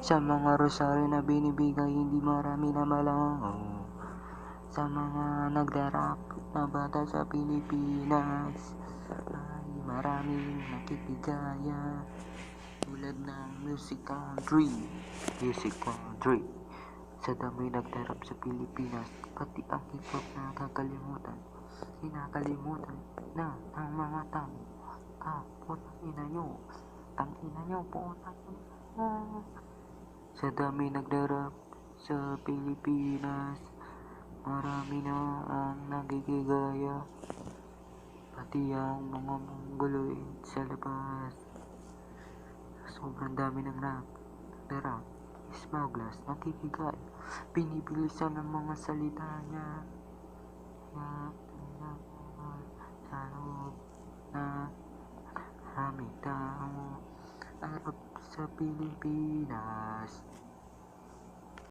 Sa mga rosaryo na binibigay, hindi marami na malango. Sa mga nagdarap na bata sa Pilipinas, ay maraming nakikigaya. Tulad ng Music Country. Music Country. Sa dami nagdarap sa Pilipinas, pati ang hip-hop na kinakalimutan na ang mga tao. Putang ina nyo. Tang ina nyo, putang ina nyo. Sa dami nagdarap sa Pilipinas, marami na ang nagigigaya. Pati ang mga mongoloid sa labas. Sobrang dami ng nagdarap. Smugglers, nakikigaya. Pinibilisan ng mga salita niya. Sa loob na maraming tao. Arap sa Pilipinas.